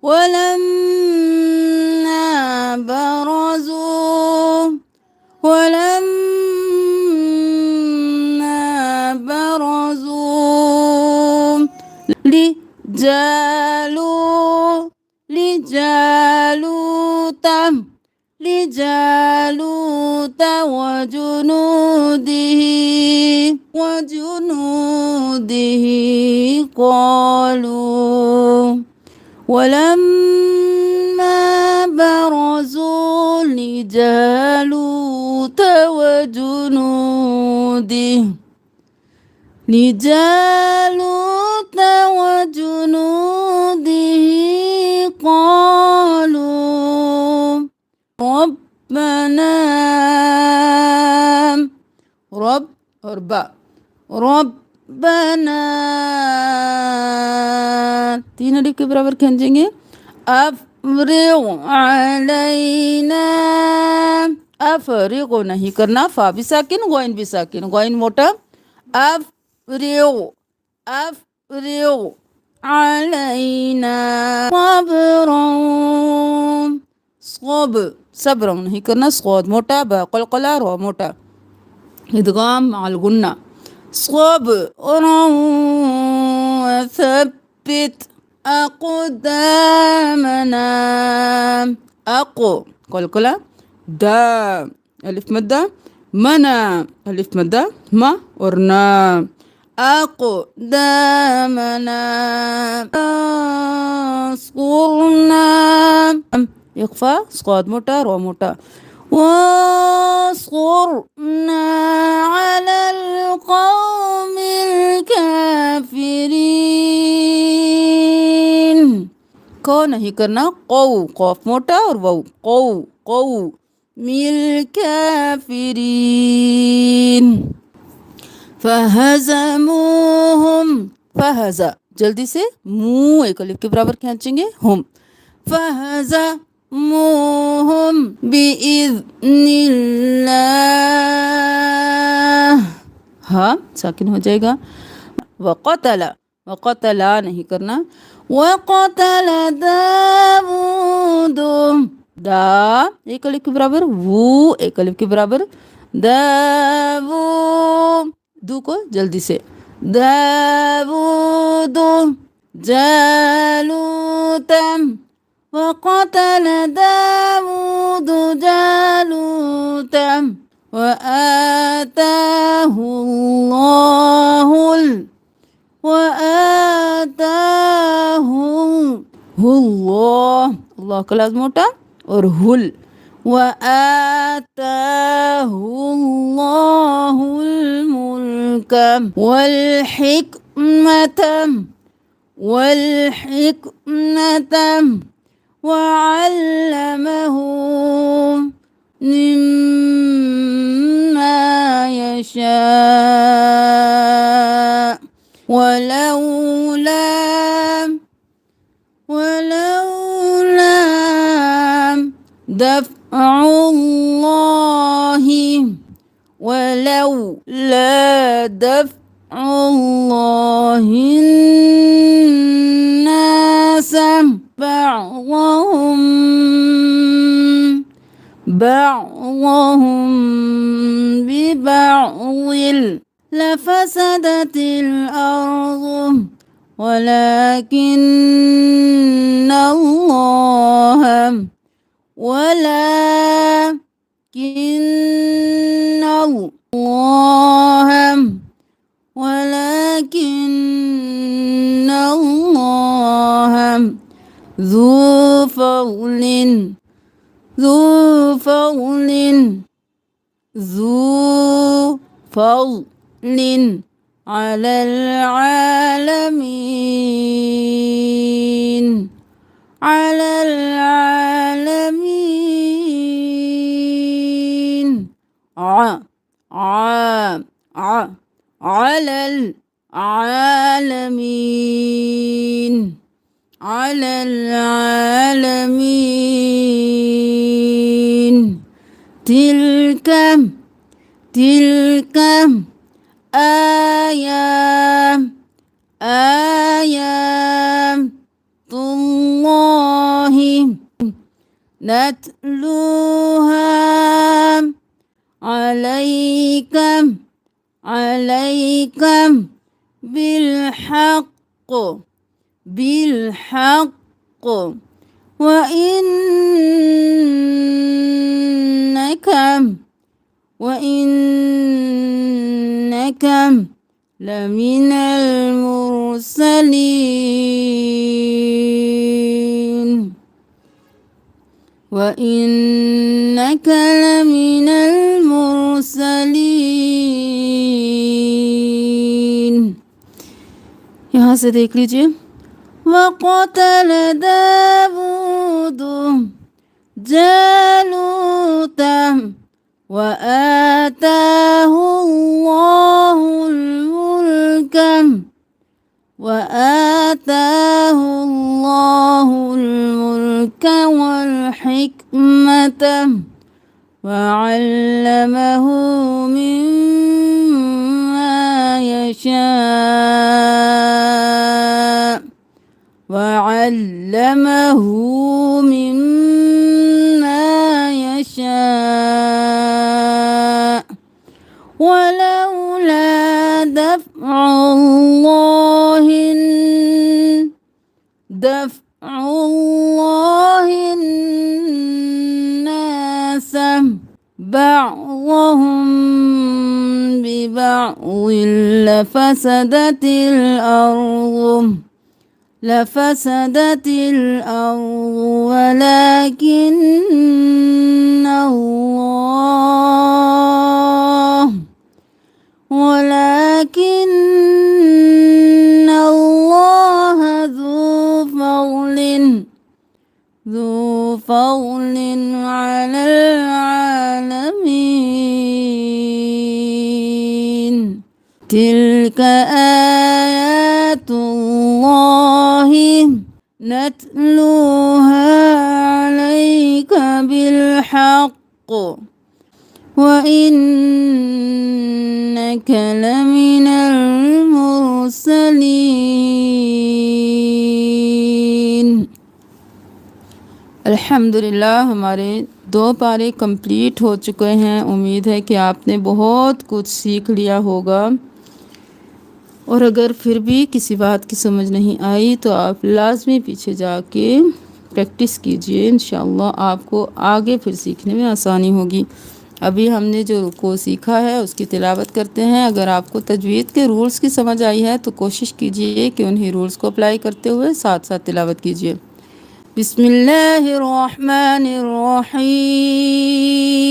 ولما برزوا ولما برزوا لجالوت وجنوده قالوا ولما برزوا لجالوت وجنوده قالوا ربنا रब्बना तीन अलिफ के बराबर खींचेंगे अफ़रिग़ अलैना अफ़रिग़ नहीं करना फा भी साकिन गोइन मोटा अफ़रिग़ अलैना सब्र नहीं करना स्क़ाद मोटा बा क़लक़ला रो मोटा इदगाम माल गुन्ना صبرا وثبت أقدامنا قلقلة دا ألف مدة منا ألف مدة ما ورنا أقدامنا أصغرنا يخفى صاد موتا رو موتا واصغرنا على القوم الكافرين को नहीं करना कौ कौफ मोटा और वाउ कौ मिल काफिरीन फहज़मूहुम फहज़ा जल्दी से मुंह एक अलिफ के बराबर खींचेंगे हम فهزموهم بإذن الله हाँ साकिन हो जाएगा वक़तला नहीं करना वक़तल दाऊद दा एक अलिफ के बराबर वो एक अलिफ के बराबर दावू दू को जल्दी से दाऊद जालूतम وقتل داود جالوتا وآتاه الله كلاز موटा और हुल وآتاه الله الملك والحكمة وعلمه مما يشاء ولولا دفع الله الناس بعضهم ببعض لفسدت الأرض ولكن الله ذو فضل على العالمين على العالمين تلك آيات الله نتلوها عليك عليك بالحق بالحق وإنك وإنك لمن المرسلين وإنك لمن المرسلين। यहाँ से देख लीजिए। वक़तल दाऊद जालूत وآتاه الله الملك وآتاه الله الملك والحكمة وعلمه مما يشاء وعلمه مما يشاء ولولا دفع الله الناس بعضهم ببعض لفسدت الأرض ولكن الله ذو فضل على العالمين تلك آيات الله نتلوها عليك بالحق وإنك لمن المرसलीन। अल्हम्दुलिल्लाह हमारे 2 पारे कंप्लीट हो चुके हैं। उम्मीद है कि आपने बहुत कुछ सीख लिया होगा और अगर फिर भी किसी बात की समझ नहीं आई तो आप लाजमी पीछे जाके प्रैक्टिस कीजिए। इंशाअल्लाह आपको आगे फिर सीखने में आसानी होगी। अभी हमने जो रुको सीखा है उसकी तिलावत करते हैं। अगर आपको तजवीद के रूल्स की समझ आई है तो कोशिश कीजिए कि उन्हीं रूल्स को अप्लाई करते हुए साथ साथ तिलावत कीजिए। बिस्मिल्लाहिर्रहमानिर्रहीम